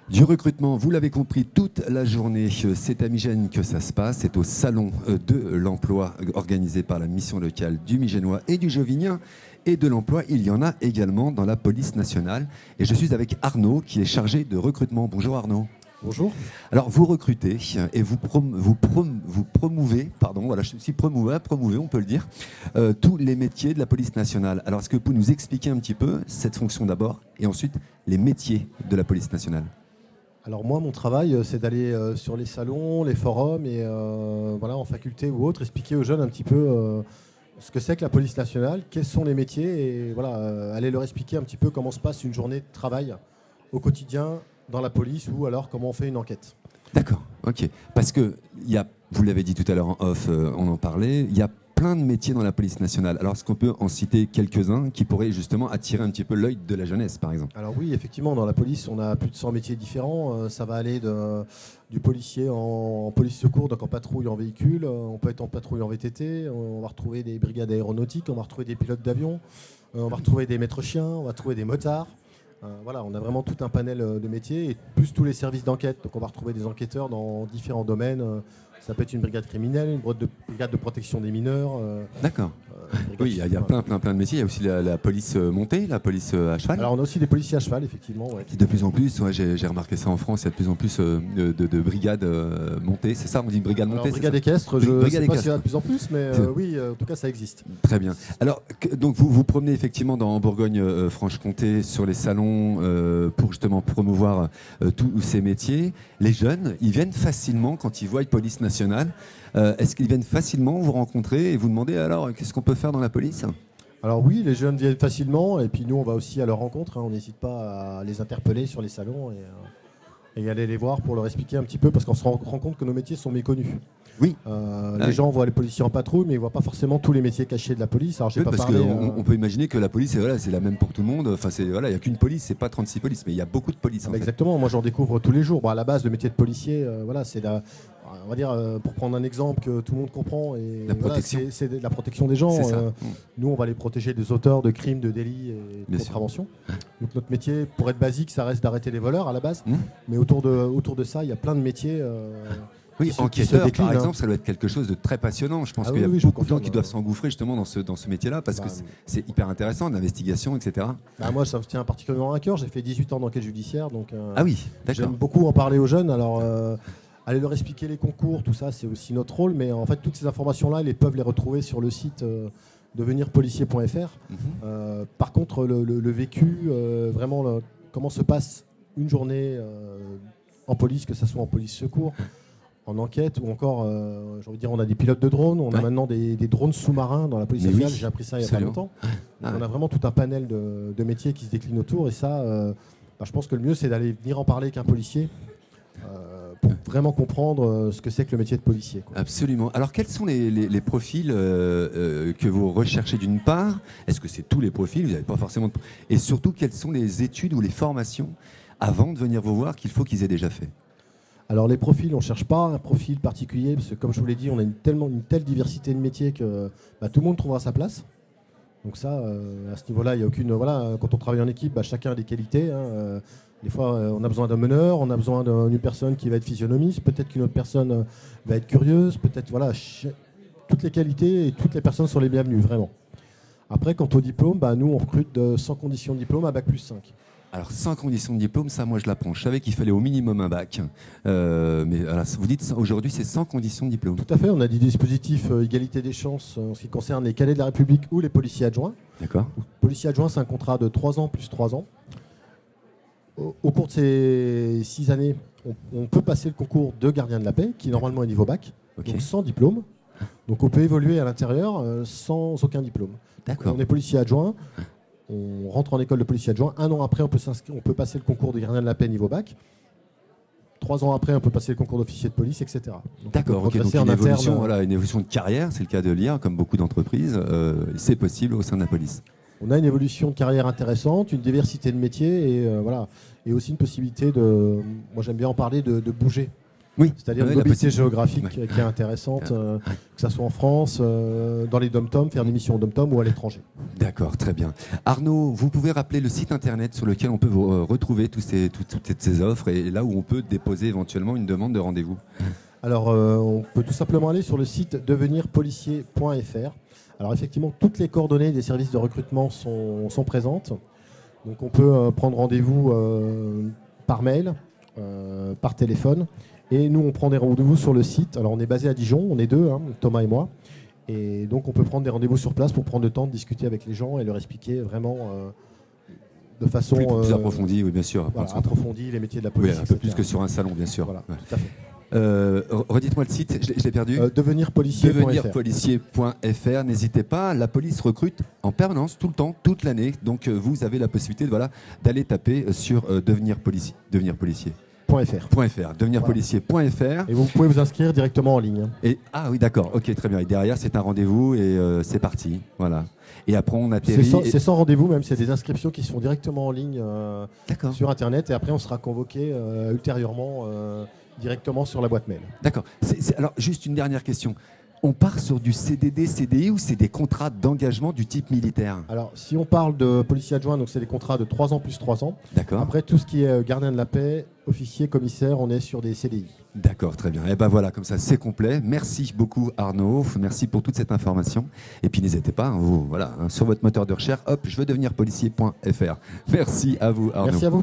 Du recrutement, vous l'avez compris, toute la journée, c'est à Migène que ça se passe. C'est au salon de l'emploi organisé par la mission locale du Migénois et du Jovinien. Et de l'emploi, il y en a également dans la police nationale. Et je suis avec Arnaud, qui est chargé de recrutement. Bonjour Arnaud. Bonjour. Alors vous recrutez et vous promouvez, pardon, voilà, je suis promouvez, on peut le dire, tous les métiers de la police nationale. Alors est-ce que vous pouvez nous expliquer un petit peu cette fonction d'abord et ensuite les métiers de la police nationale? Alors moi, mon travail, c'est d'aller sur les salons, les forums et voilà, en faculté ou autre, expliquer aux jeunes un petit peu ce que c'est que la police nationale, quels sont les métiers et voilà, aller leur expliquer un petit peu comment se passe une journée de travail au quotidien dans la police ou alors comment on fait une enquête. D'accord, ok. Parce que, vous l'avez dit tout à l'heure en off, on en parlait, il y a plein de métiers dans la police nationale. Alors est-ce qu'on peut en citer quelques-uns qui pourraient justement attirer un petit peu l'œil de la jeunesse, par exemple? Alors oui, effectivement, dans la police, on a plus de 100 métiers différents. Ça va aller du policier en police secours, donc en patrouille en véhicule. On peut être en patrouille en VTT. On va retrouver des brigades aéronautiques, on va retrouver des pilotes d'avion, on va retrouver des maîtres chiens, on va trouver des motards. Voilà, on a vraiment tout un panel de métiers et plus tous les services d'enquête. Donc on va retrouver des enquêteurs dans différents domaines. Ça peut être une brigade criminelle, une brigade de protection des mineurs. D'accord. Oui, il y a plein de métiers. Il y a aussi la police montée, la police à cheval. Alors on a aussi des policiers à cheval, effectivement. Ouais. De plus en plus, ouais, j'ai remarqué ça en France, il y a de plus en plus de brigades montées. C'est ça, on dit une brigade montée? Alors, brigade équestre, je ne sais pas s'il y en a de plus en plus, mais oui, en tout cas ça existe. Très bien. Alors, donc vous vous promenez effectivement en Bourgogne-Franche-Comté sur les salons pour justement promouvoir tous ces métiers. Les jeunes, ils viennent facilement quand ils voient une police nationale. Est-ce qu'ils viennent facilement vous rencontrer et vous demander alors qu'est-ce qu'on peut faire dans la police? Alors oui, les jeunes viennent facilement et puis nous on va aussi à leur rencontre. On n'hésite pas à les interpeller sur les salons et aller les voir pour leur expliquer un petit peu parce qu'on se rend compte que nos métiers sont méconnus. Oui. Les gens voient les policiers en patrouille, mais ils ne voient pas forcément tous les métiers cachés de la police. Alors, parce qu'on peut imaginer que la police, c'est la même pour tout le monde. Enfin, il n'y a qu'une police, c'est pas 36 polices, mais il y a beaucoup de polices. Exactement. Moi, j'en découvre tous les jours. Bon, à la base, le métier de policier, c'est on va dire, pour prendre un exemple que tout le monde comprend, et la protection. C'est la protection des gens. Nous, on va les protéger des auteurs de crimes, de délits et de contraventions. Donc notre métier, pour être basique, ça reste d'arrêter les voleurs à la base. Mais autour de ça, il y a plein de métiers. Oui, enquêteur, par exemple, ça doit être quelque chose de très passionnant. Je pense qu'il y a beaucoup de gens qui doivent s'engouffrer justement dans ce métier-là parce que c'est hyper intéressant, l'investigation, etc. Moi, ça me tient particulièrement à cœur. J'ai fait 18 ans d'enquête judiciaire, donc ah oui, j'aime beaucoup en parler aux jeunes. Alors, aller leur expliquer les concours, tout ça, c'est aussi notre rôle. Mais en fait, toutes ces informations-là, ils peuvent les retrouver sur le site devenirpolicier.fr. Par contre, le vécu, vraiment, comment se passe une journée en police, que ce soit en police secours, en enquête ou encore, j'ai envie de dire, on a des pilotes de drones, on a maintenant des drones sous-marins dans la police nationale. J'ai appris ça il y a pas longtemps. On a vraiment tout un panel de métiers qui se déclinent autour et ça, je pense que le mieux c'est d'aller venir en parler avec un policier pour vraiment comprendre ce que c'est que le métier de policier. Absolument. Alors quels sont les profils que vous recherchez d'une part? Est-ce que c'est tous les profils? Vous n'avez pas forcément et surtout quelles sont les études ou les formations avant de venir vous voir qu'il faut qu'ils aient déjà fait? Alors les profils, on ne cherche pas un profil particulier, parce que comme je vous l'ai dit, on a une telle diversité de métiers que tout le monde trouvera sa place. Donc ça, à ce niveau-là, il n'y a aucune... Voilà, quand on travaille en équipe, chacun a des qualités. Des fois, on a besoin d'un meneur, on a besoin d'une personne qui va être physionomiste, peut-être qu'une autre personne va être curieuse, peut-être... Voilà, toutes les qualités et toutes les personnes sont les bienvenues, vraiment. Après, quant au diplôme, nous, on recrute sans condition de diplôme à Bac+5. Alors, sans condition de diplôme, ça, moi, je l'apprends. Je savais qu'il fallait au minimum un bac. Mais alors, vous dites, aujourd'hui, c'est sans condition de diplôme. Tout à fait. On a des dispositifs égalité des chances en ce qui concerne les cadets de la République ou les policiers adjoints. D'accord. Policier adjoint, c'est un contrat de 3 ans plus 3 ans. Au cours de ces 6 années, on peut passer le concours de gardien de la paix, qui normalement est niveau bac, donc sans diplôme. Donc, on peut évoluer à l'intérieur sans aucun diplôme. D'accord. On est policier adjoint. On rentre en école de policier adjoint. 1 an après, on peut passer le concours de gardien de la paix niveau bac. 3 ans après, on peut passer le concours d'officier de police, etc. D'accord, donc une évolution de carrière, c'est le cas de l'IA, comme beaucoup d'entreprises, c'est possible au sein de la police. On a une évolution de carrière intéressante, une diversité de métiers et, et aussi une possibilité de, moi j'aime bien en parler, de bouger. Oui, C'est-à-dire oui, une la mobilité possibilité. géographique Ouais. qui est intéressante, que ce soit en France, dans les dom-toms, faire des missions au dom-tom ou à l'étranger. D'accord, très bien. Arnaud, vous pouvez rappeler le site internet sur lequel on peut vous retrouver toutes ces offres et là où on peut déposer éventuellement une demande de rendez-vous. Alors, on peut tout simplement aller sur le site devenirpolicier.fr. Alors, effectivement, toutes les coordonnées des services de recrutement sont présentes. Donc, on peut prendre rendez-vous par mail, par téléphone. Et nous, on prend des rendez-vous sur le site. Alors, on est basé à Dijon, on est deux, hein, Thomas et moi. Et donc, on peut prendre des rendez-vous sur place pour prendre le temps de discuter avec les gens et leur expliquer vraiment de façon Plus approfondie, oui, bien sûr. voilà, approfondie les métiers de la Oui, police. un peu etc. plus que sur un salon, bien sûr. Voilà, Ouais. tout à fait. Redites-moi le site, je l'ai perdu. Devenirpolicier.fr. Devenirpolicier.fr. N'hésitez pas, la police recrute en permanence, tout le temps, toute l'année. Donc vous avez la possibilité d'aller taper sur devenirpolicier.fr. Devenirpolicier.fr. Et vous pouvez vous inscrire directement en ligne. Et, ah oui, d'accord, ok, très bien. Et derrière, c'est un rendez-vous et c'est parti. Voilà. Et après, on atterrit. C'est sans rendez-vous même, c'est des inscriptions qui se font directement en ligne D'accord. sur Internet et après on sera convoqué ultérieurement directement sur la boîte mail. D'accord. Alors, juste une dernière question. On part sur du CDD, CDI ou c'est des contrats d'engagement du type militaire? Alors, si on parle de policier adjoint, donc c'est des contrats de 3 ans plus 3 ans. D'accord. Après, tout ce qui est gardien de la paix, officier, commissaire, on est sur des CDI. D'accord, très bien. Et ben voilà, comme ça c'est complet. Merci beaucoup Arnaud, merci pour toute cette information. Et puis n'hésitez pas, sur votre moteur de recherche, hop, je veux devenir policier.fr. Merci à vous Arnaud. Merci à vous.